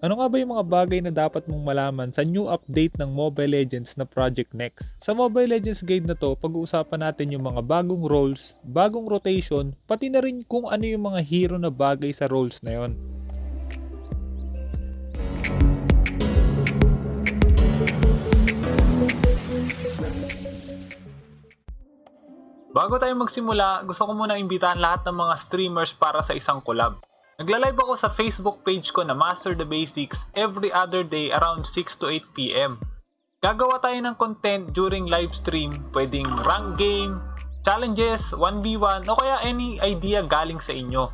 Ano nga ba yung mga bagay na dapat mong malaman sa new update ng Mobile Legends na Project Next? Sa Mobile Legends Guide na to, pag-uusapan natin yung mga bagong roles, bagong rotation, pati na rin kung ano yung mga hero na bagay sa roles na yon. Bago tayo magsimula, gusto ko muna imbitahan lahat ng mga streamers para sa isang collab. Nagla-live ako sa Facebook page ko na Master the Basics every other day around 6 to 8 PM. Gagawa tayo ng content during live stream, pwedeng rank game, challenges, 1v1 o kaya any idea galing sa inyo.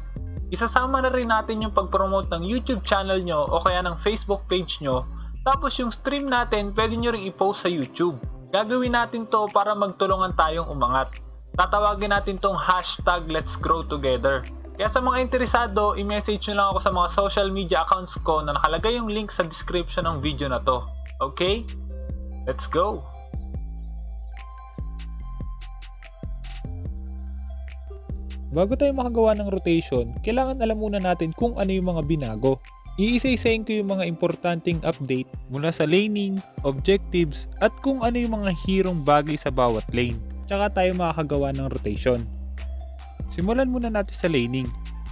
Isasama na rin natin yung pag-promote ng YouTube channel nyo o kaya ng Facebook page nyo, tapos yung stream natin pwede nyo rin i-post sa YouTube. Gagawin natin to para magtulungan tayong umangat. Tatawagin natin tong hashtag Let's Grow Together. Kaya sa mga interesado, i-message nyo lang ako sa mga social media accounts ko na nakalagay yung link sa description ng video na to. Okay? Let's go! Bago tayo makagawa ng rotation, kailangan alam muna natin kung ano yung mga binago. Iisa-isahin ko yung mga importanteng update mula sa laning, objectives, at kung ano yung mga hirong bagay sa bawat lane. Tsaka tayo makakagawa ng rotation. Simulan muna natin sa laning.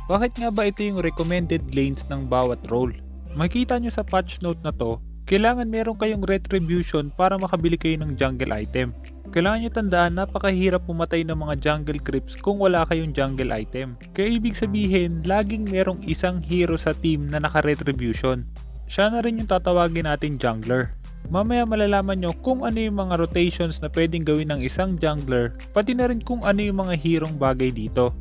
Bakit nga ba ito yung recommended lanes ng bawat role? Makikita nyo sa patch note na to, kailangan meron kayong retribution para makabili kayo ng jungle item. Kailangan nyo tandaan, napakahirap pumatay ng mga jungle creeps kung wala kayong jungle item. Kaya ibig sabihin, laging merong isang hero sa team na naka-retribution. Siya na rin yung tatawagin natin jungler. Mamaya malalaman nyo kung ano yung mga rotations na pwedeng gawin ng isang jungler, pati na rin kung ano yung mga hirong bagay dito.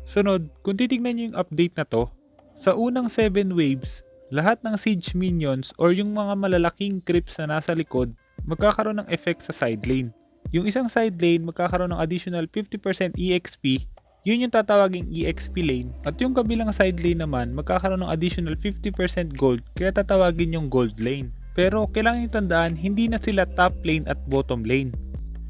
Sunod, kung titignan nyo yung update na to, sa unang 7 waves, lahat ng siege minions or yung mga malalaking creeps na nasa likod, magkakaroon ng effect sa side lane. Yung isang side lane magkakaroon ng additional 50% EXP, yun yung tatawaging EXP lane, at yung kabilang side lane naman magkakaroon ng additional 50% gold, kaya tatawagin yung gold lane. Pero kailangan nyo tandaan, hindi na sila top lane at bottom lane.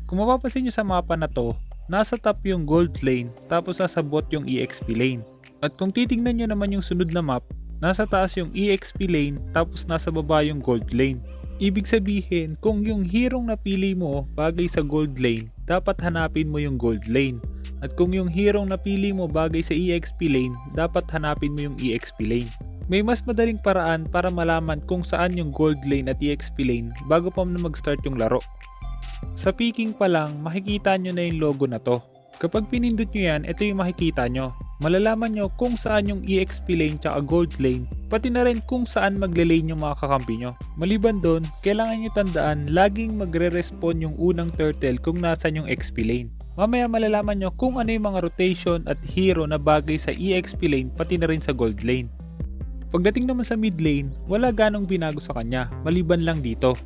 Kung mapapansin nyo sa mapa na to, nasa top yung gold lane, tapos nasa bot yung EXP lane. At kung titignan nyo naman yung sunod na map, nasa taas yung EXP lane, tapos nasa baba yung gold lane. Ibig sabihin, kung yung hirong napili mo bagay sa gold lane, dapat hanapin mo yung gold lane. At kung yung hirong napili mo bagay sa EXP lane, dapat hanapin mo yung EXP lane. May mas madaling paraan para malaman kung saan yung gold lane at EXP lane bago pa na mag-start yung laro. Sa picking pa lang, makikita nyo na yung logo na to. Kapag pinindot nyo yan, ito yung makikita nyo. Malalaman nyo kung saan yung EXP lane tsaka gold lane, pati na rin kung saan magle-lane yung mga kakampi nyo. Maliban doon, kailangan nyo tandaan laging magre-respawn yung unang turtle kung nasan yung XP lane. Mamaya malalaman nyo kung ano yung mga rotation at hero na bagay sa EXP lane pati na rin sa gold lane. Pagdating naman sa mid lane, wala ganong binago sa kanya, maliban lang dito.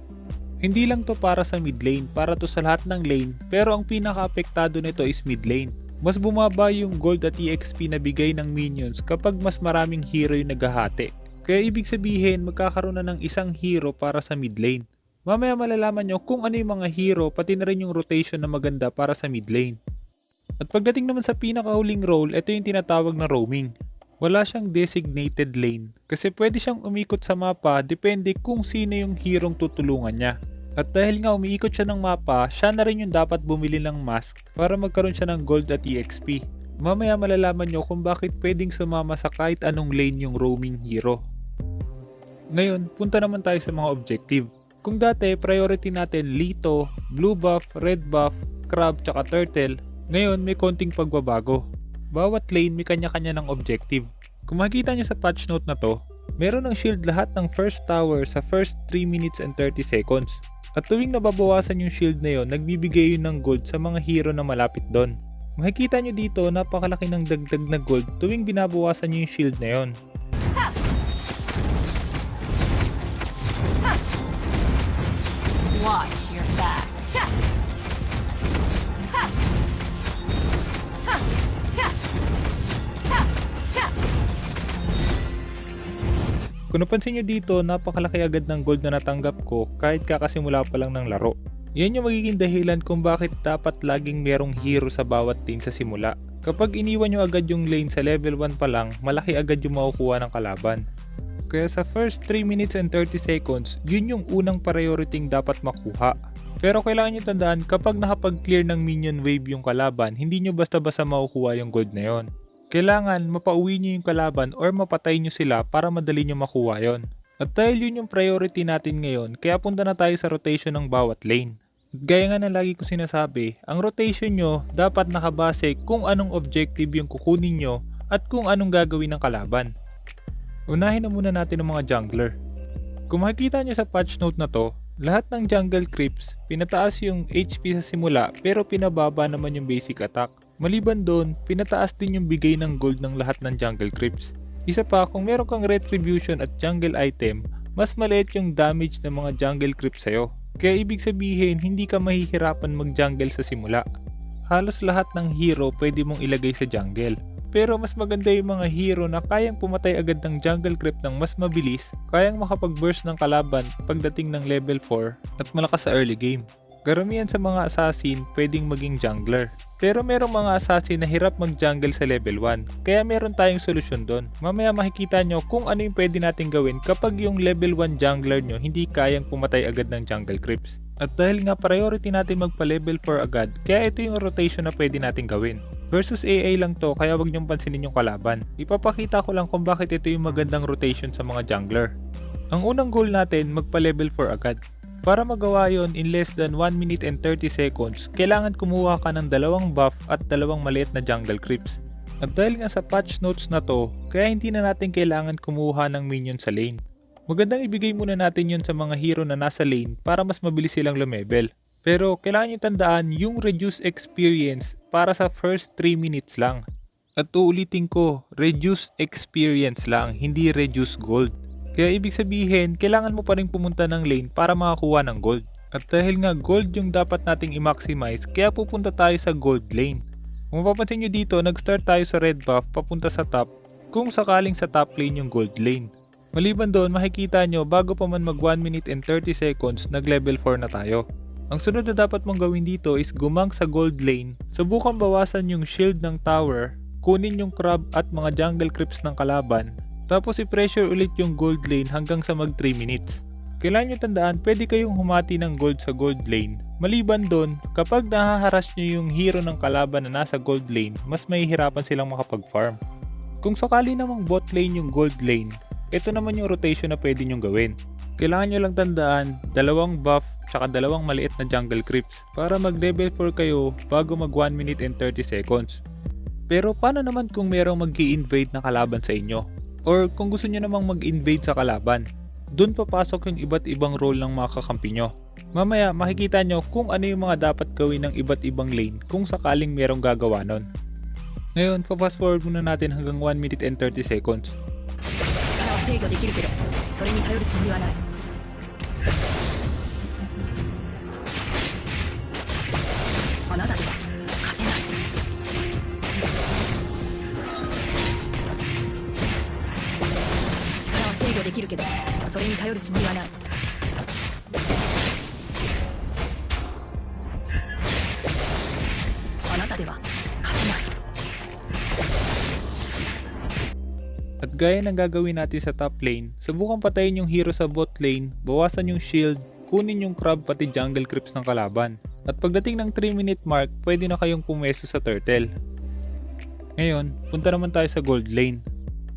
Hindi lang to para sa mid lane, para to sa lahat ng lane, pero ang pinaka-apektado nito is mid lane. Mas bumaba yung gold at EXP na bigay ng minions kapag mas maraming hero yung naghahati. Kaya ibig sabihin, magkakaroon na ng isang hero para sa mid lane. Mamaya malalaman nyo kung ano yung mga hero, pati na rin yung rotation na maganda para sa mid lane. At pagdating naman sa pinakahuling role, ito yung tinatawag na roaming. Wala siyang designated lane kasi pwede siyang umikot sa mapa depende kung sino yung hirong tutulungan niya. At dahil nga umiikot siya ng mapa, siya na rin yung dapat bumili ng mask para magkaroon siya ng gold at EXP. Mamaya malalaman nyo kung bakit pwedeng sumama sa kahit anong lane yung roaming hero. Ngayon, punta naman tayo sa mga objective. Kung dati priority natin Lito, blue buff, red buff, crab, tsaka turtle, ngayon may konting pagbabago. Bawat lane may kanya-kanya ng objective. Kung makikita nyo sa patch note na to, meron ng shield lahat ng first tower sa first 3 minutes and 30 seconds. At tuwing nababawasan yung shield na yon, nagbibigay yun ng gold sa mga hero na malapit doon. Makikita nyo dito, napakalaki ng dagdag na gold tuwing binabawasan nyo yung shield na yon. Watch your back. Kung napansin nyo dito, napakalaki agad ng gold na natanggap ko kahit kakasimula pa lang ng laro. Yan yung magiging dahilan kung bakit dapat laging merong hero sa bawat team sa simula. Kapag iniwan nyo agad yung lane sa level 1 pa lang, malaki agad yung makukuha ng kalaban. Kaya sa first 3 minutes and 30 seconds, yun yung unang priority dapat makuha. Pero kailangan nyo tandaan, kapag nakapag-clear ng minion wave yung kalaban, hindi nyo basta-basta makukuha yung gold na yon. Kailangan mapauwi nyo yung kalaban or mapatay nyo sila para madali nyo makuha yon. At dahil yun yung priority natin ngayon, kaya punta na tayo sa rotation ng bawat lane. At gaya nga na lagi ko sinasabi, ang rotation nyo dapat nakabase kung anong objective yung kukunin nyo at kung anong gagawin ng kalaban. Unahin na muna natin ang mga jungler. Kung makikita nyo sa patch note na to, lahat ng jungle creeps, pinataas yung HP sa simula pero pinababa naman yung basic attack. Maliban doon, pinataas din yung bigay ng gold ng lahat ng jungle creeps. Isa pa, kung meron kang retribution at jungle item, mas maliit yung damage ng mga jungle creeps sa'yo. Kaya ibig sabihin, hindi ka mahihirapan mag-jungle sa simula. Halos lahat ng hero pwede mong ilagay sa jungle. Pero mas maganda yung mga hero na kayang pumatay agad ng jungle creep ng mas mabilis, kayang makapag-burst ng kalaban pagdating ng level 4 at malakas sa early game. Karamihan sa mga assassin pwedeng maging jungler. Pero merong mga assassin na hirap mag-jungle sa level 1, kaya meron tayong solusyon doon. Mamaya makikita nyo kung ano yung pwede natin gawin kapag yung level 1 jungler nyo hindi kayang pumatay agad ng jungle creeps. At dahil nga priority natin magpa-level 4 agad, kaya ito yung rotation na pwede natin gawin. Versus AA lang to, kaya wag nyong pansinin yung kalaban. Ipapakita ko lang kung bakit ito yung magandang rotation sa mga jungler. Ang unang goal natin, magpa-level 4 agad. Para magawa yon in less than 1 minute and 30 seconds, kailangan kumuha ka ng 2 buff at 2 maliit na jungle creeps. At dahil nga sa patch notes na to, kaya hindi na natin kailangan kumuha ng minion sa lane. Magandang ibigay muna natin yon sa mga hero na nasa lane para mas mabilis silang lumevel. Pero kailangan nyo tandaan yung reduce experience para sa first 3 minutes lang. At uulitin ko, reduce experience lang, hindi reduce gold. Kaya ibig sabihin, kailangan mo pa rin pumunta ng lane para makakuha ng gold. At dahil nga gold yung dapat nating i-maximize, kaya pupunta tayo sa gold lane. Kung mapapansin nyo dito, nag-start tayo sa red buff papunta sa top kung sakaling sa top lane yung gold lane. Maliban doon, makikita nyo bago pa man mag 1 minute and 30 seconds, nag level 4 na tayo. Ang sunod na dapat mong gawin dito is gumang sa gold lane, subukan bawasan yung shield ng tower, kunin yung crab at mga jungle creeps ng kalaban, tapos i-pressure ulit yung gold lane hanggang sa mag 3 minutes. Kailangan nyo tandaan, pwede kayong humati ng gold sa gold lane. Maliban doon, kapag nahaharas nyo yung hero ng kalaban na nasa gold lane, mas mahihirapan silang makapag-farm. Kung sakali namang bot lane yung gold lane, ito naman yung rotation na pwede nyong gawin. Kailangan nyo lang tandaan, 2 buff tsaka 2 maliit na jungle creeps para mag level 4 kayo bago mag 1 minute and 30 seconds. Pero paano naman kung merong mag-i-invade na kalaban sa inyo? Or kung gusto nyo namang mag-invade sa kalaban? Doon papasok yung iba't ibang role ng mga kakampi nyo. Mamaya makikita nyo kung ano yung mga dapat gawin ng iba't ibang lane kung sakaling merong gagawa nun. Ngayon, fast forward muna natin hanggang 1 minute and 30 seconds. 制御できるけどそれに頼るつもりはないあなたには勝てない力は制御できるけどそれに頼るつもりはないあなたでは勝てない At gaya ng gagawin natin sa top lane, subukan patayin yung hero sa bot lane, bawasan yung shield, kunin yung crab pati jungle creeps ng kalaban. At pagdating ng 3 minute mark, pwede na kayong pumesto sa turtle. Ngayon, punta naman tayo sa gold lane.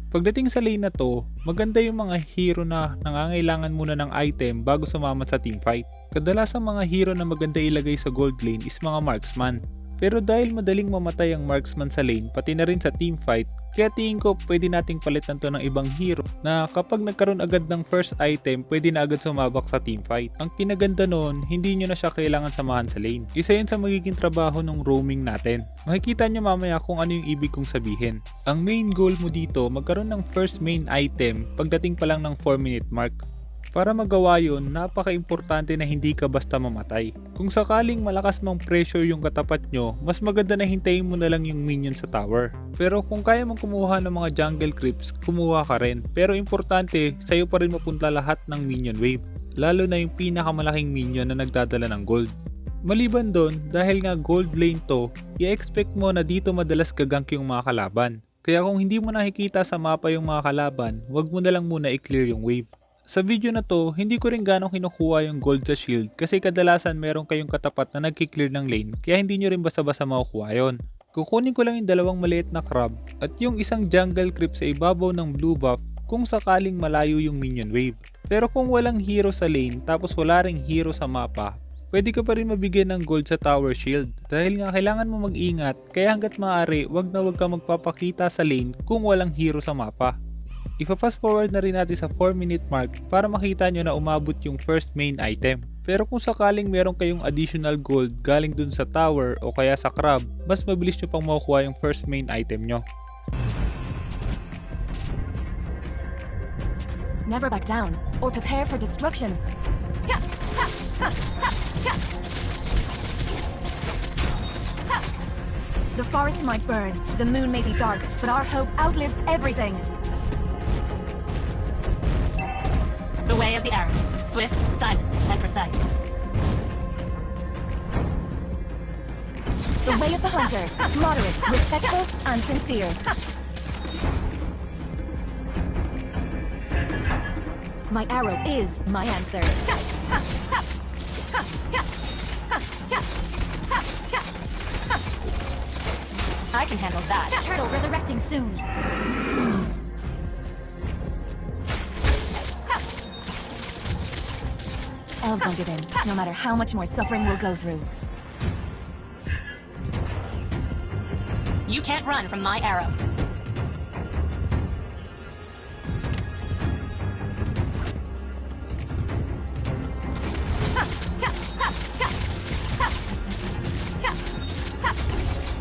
Pagdating sa lane na to, maganda yung mga hero na nangangailangan muna ng item bago sumama sa teamfight. Kadalasang mga hero na maganda ilagay sa gold lane is mga marksman. Pero dahil madaling mamatay ang marksman sa lane, pati na rin sa teamfight, kaya tingin ko pwede nating palitan to ng ibang hero na kapag nagkaroon agad ng first item, pwede na agad sumabak sa teamfight. Ang kinaganda nun, hindi nyo na siya kailangan samahan sa lane. Isa yun sa magiging trabaho ng roaming natin. Makikita nyo mamaya kung ano yung ibig kong sabihin. Ang main goal mo dito, magkaroon ng first main item pagdating pa lang ng 4 minute mark. Para magawa yun, napaka-importante na hindi ka basta mamatay. Kung sakaling malakas mang pressure yung katapat nyo, mas maganda na hintayin mo na lang yung minion sa tower. Pero kung kaya mong kumuha ng mga jungle creeps, kumuha ka rin. Pero importante, sa'yo pa rin mapunta lahat ng minion wave. Lalo na yung pinakamalaking minion na nagdadala ng gold. Maliban doon, dahil nga gold lane to, i-expect mo na dito madalas gagank yung mga kalaban. Kaya kung hindi mo nakikita sa mapa yung mga kalaban, wag mo na lang muna i-clear yung wave. Sa video na to, hindi ko rin ganong kinukuha yung gold sa shield kasi kadalasan meron kayong katapat na nagki-clear ng lane kaya hindi nyo rin basta-basta makukuha yon. Kukunin ko lang yung dalawang maliit na crab at yung isang jungle creep sa ibabaw ng blue buff kung sakaling malayo yung minion wave. Pero kung walang hero sa lane tapos wala ring hero sa mapa, pwede ka pa rin mabigyan ng gold sa tower shield. Dahil nga kailangan mo mag-ingat kaya hanggat maaari wag ka magpapakita sa lane kung walang hero sa mapa. Ipa-fast forward na rin natin sa 4-minute mark para makita nyo na umabot yung first main item. Pero kung sakaling meron kayong additional gold galing dun sa tower o kaya sa crab, mas mabilis nyo pang makukuha yung first main item nyo. Never back down or prepare for destruction. The forest might burn, the moon may be dark, but our hope outlives everything. The way of the arrow. Swift, silent, and precise. The way of the hunter. Moderate, respectful, and sincere. My arrow is my answer. I can handle that. Turtle resurrecting soon. Elves won't give in, no matter how much more suffering we'll go through. You can't run from my arrow.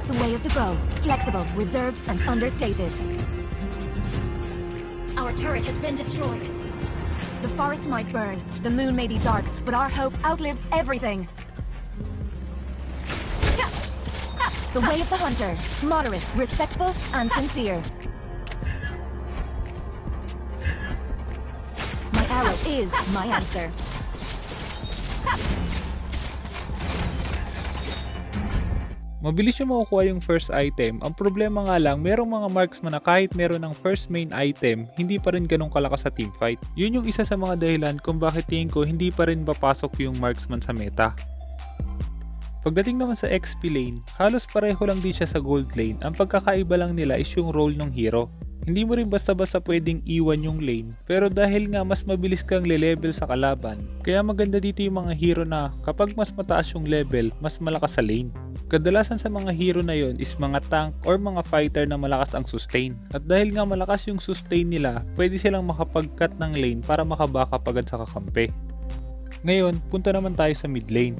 The way of the bow. Flexible, reserved, and understated. Our turret has been destroyed. The forest might burn, the moon may be dark, but our hope outlives everything. The way of the hunter. Moderate, respectful, and sincere. My arrow is my answer. Mabilis yung makukuha yung first item. Ang problema nga lang, merong mga marksman na kahit meron ng first main item, hindi pa rin ganun kalakas sa teamfight. Yun yung isa sa mga dahilan kung bakit tingin ko hindi pa rin papasok yung marksman sa meta. Pagdating naman sa XP lane, halos pareho lang din siya sa gold lane. Ang pagkakaiba lang nila is yung role ng hero. Hindi mo rin basta-basta pwedeng iwan yung lane, pero dahil nga mas mabilis kang le-level sa kalaban, kaya maganda dito yung mga hero na kapag mas mataas yung level, mas malakas sa lane. Kadalasan sa mga hero na yon is mga tank or mga fighter na malakas ang sustain. At dahil nga malakas yung sustain nila, pwede silang makapag-cut ng lane para makabackup agad sa kakampi. Ngayon, punta naman tayo sa mid lane.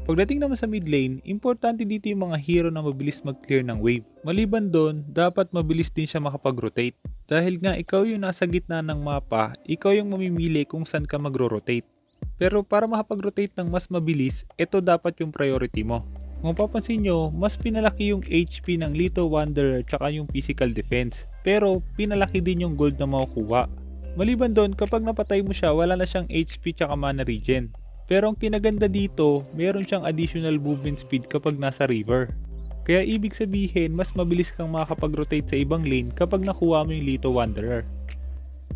Pagdating naman sa mid lane, importante dito yung mga hero na mabilis mag-clear ng wave. Maliban doon, dapat mabilis din siya makapag-rotate. Dahil nga ikaw yung nasa gitna ng mapa, ikaw yung mamimili kung saan ka magro-rotate. Pero para makapag-rotate ng mas mabilis, ito dapat yung priority mo. Kung papansin nyo, mas pinalaki yung HP ng Little Wanderer tsaka yung physical defense. Pero pinalaki din yung gold na makukuha. Maliban doon, kapag napatay mo siya, wala na siyang HP tsaka mana regen. Pero ang kinaganda dito, meron siyang additional movement speed kapag nasa river. Kaya ibig sabihin, mas mabilis kang makakapag-rotate sa ibang lane kapag nakuha mo yung Lito Wanderer.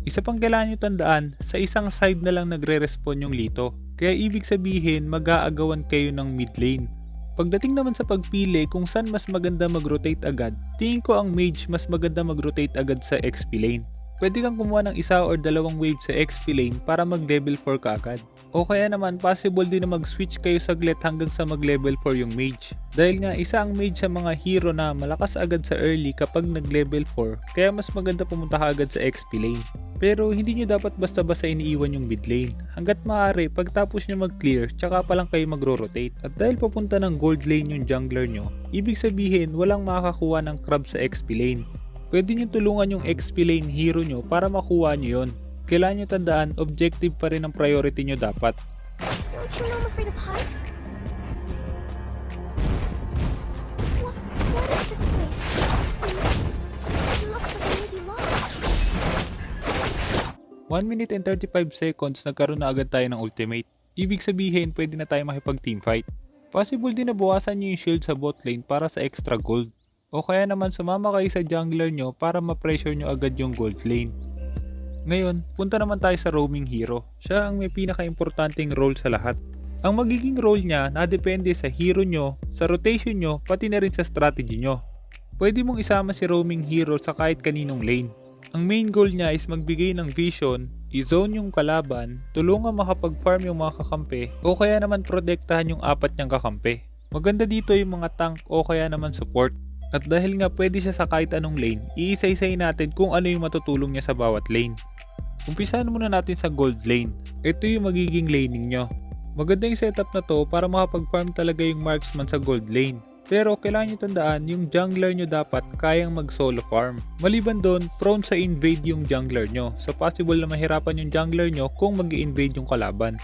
Isa pang kailangan nyo tandaan, sa isang side na lang nagre-respawn yung Lito. Kaya ibig sabihin, mag-aagawan kayo ng mid lane. Pagdating naman sa pagpili kung saan mas maganda mag-rotate agad, tingin ko ang mage mas maganda mag-rotate agad sa XP lane. Pwede kang kumuha ng isa or dalawang wave sa XP lane para mag-level 4 ka agad. O kaya naman possible din na mag-switch kayo saglit hanggang sa mag-level 4 yung mage. Dahil nga isa ang mage sa mga hero na malakas agad sa early kapag nag-level 4, kaya mas maganda pumunta ka agad sa XP lane. Pero hindi nyo dapat basta-basta iniiwan yung mid lane. Hanggat maaari, pagtapos nyo mag-clear, tsaka pa lang kayo mag-rotate. At dahil papunta ng gold lane yung jungler nyo, ibig sabihin walang makakakuha ng crab sa XP lane. Pwede nyo tulungan yung XP lane hero nyo para makuha nyo yun. Kailangan nyo tandaan, objective pa rin ang priority nyo dapat. Don't you know I'm afraid of heights? What is this place? It looks like I may be lost. 1 minute and 35 seconds nagkaroon na agad tayo ng ultimate. Ibig sabihin, pwede na tayo makipag teamfight. Possible din na bawasan nyo yung shield sa bot lane para sa extra gold. O kaya naman sumama kayo sa jungler nyo para ma-pressure nyo agad yung gold lane. Ngayon, punta naman tayo sa roaming hero. Siya ang may pinaka-importanting role sa lahat. Ang magiging role niya nadepende sa hero nyo, sa rotation nyo, pati na rin sa strategy nyo. Pwede mong isama si roaming hero sa kahit kaninong lane. Ang main goal niya is magbigay ng vision, i-zone yung kalaban, tulungan makapag-farm yung mga kakampi, o kaya naman protektahan yung apat niyang kakampi. Maganda dito yung mga tank o kaya naman support. At dahil nga pwede siya sa kahit anong lane, iisa-isay natin kung ano yung matutulong niya sa bawat lane. Umpisahan muna natin sa gold lane. Ito yung magiging laning nyo. Maganda yung setup na to para makapag-farm talaga yung marksman sa gold lane. Pero kailangan nyo tandaan, yung jungler nyo dapat kayang mag-solo farm. Maliban doon, prone sa invade yung jungler nyo. So possible na mahirapan yung jungler nyo kung mag-invade yung kalaban.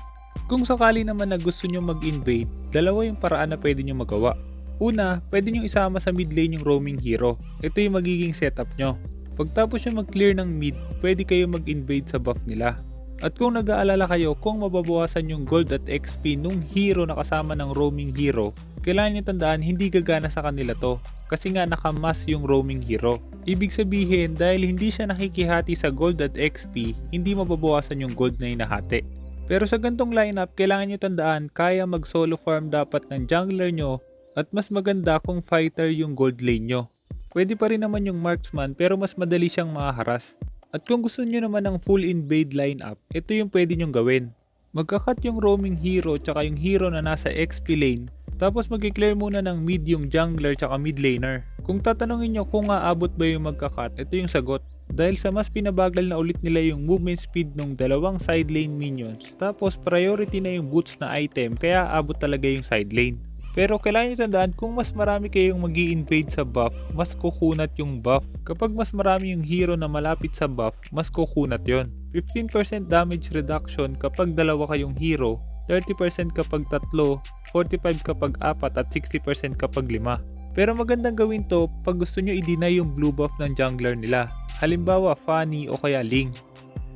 Kung sakali naman na gusto nyo mag-invade, dalawa yung paraan na pwede nyo magawa. Una, pwede nyo isama sa mid lane yung roaming hero. Ito yung magiging setup nyo. Pagtapos nyo mag-clear ng mid, pwede kayo mag-invade sa buff nila. At kung nag-aalala kayo kung mababawasan yung gold at XP nung hero na kasama ng roaming hero, kailangan nyo tandaan hindi gagana sa kanila to kasi nga nakamas yung roaming hero. Ibig sabihin dahil hindi siya nakikihati sa gold at XP, hindi mababawasan yung gold na hinahati. Pero sa gantong lineup, kailangan nyo tandaan kaya mag-solo farm dapat ng jungler nyo at mas maganda kung fighter yung gold lane nyo. Pwede pa rin naman yung marksman pero mas madali siyang maharas. At kung gusto nyo naman ng full invade lineup, ito yung pwede nyong gawin. Magkakat yung roaming hero tsaka yung hero na nasa XP lane, tapos mag-clear muna ng mid yung jungler tsaka mid laner. Kung tatanungin nyo kung aabot ba yung magkakat, ito yung sagot. Dahil sa mas pinabagal na ulit nila yung movement speed ng dalawang side lane minions, tapos priority na yung boots na item kaya aabot talaga yung side lane. Pero kailangan nyo tandaan kung mas marami kayong mag-i-invade sa buff, mas kukunat yung buff. Kapag mas marami yung hero na malapit sa buff, mas kukunat yon. 15% damage reduction kapag dalawa kayong hero, 30% kapag tatlo, 45% kapag apat at 60% kapag lima. Pero magandang gawin to pag gusto nyo i-deny yung blue buff ng jungler nila. Halimbawa Fanny o kaya Ling.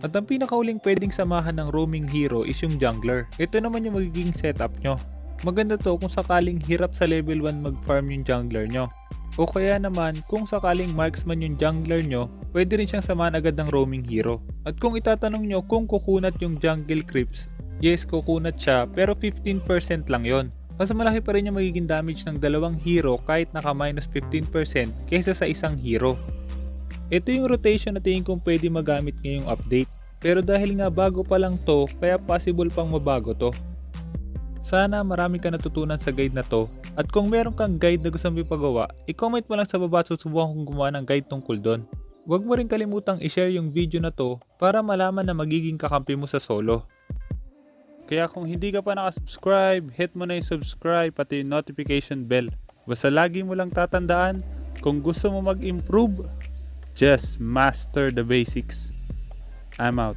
At ang pinakauling pwedeng samahan ng roaming hero is yung jungler. Ito naman yung magiging setup nyo. Maganda to kung sakaling hirap sa level 1 mag-farm yung jungler nyo. O kaya naman kung sakaling marksman yung jungler nyo, pwede rin siyang samahan agad ng roaming hero. At kung itatanong nyo kung kukunat yung jungle creeps, yes kukunat siya pero 15% lang yon. Mas malaki pa rin yung magiging damage ng dalawang hero kahit naka minus 15% kaysa sa isang hero. Ito yung rotation na tingin kong pwede magamit ngayong update. Pero dahil nga bago pa lang to, kaya possible pang mabago to. Sana marami ka natutunan sa guide na to. At kung meron kang guide na gusto mong ipagawa, i-comment mo lang sa baba at susubukan kong gumawa ng guide tungkol doon. Huwag mo rin kalimutang i-share yung video na to para malaman na magiging kakampi mo sa solo. Kaya kung hindi ka pa nakasubscribe, hit mo na yung subscribe pati yung notification bell. Basta lagi mo lang tatandaan, kung gusto mo mag-improve, just master the basics. I'm out.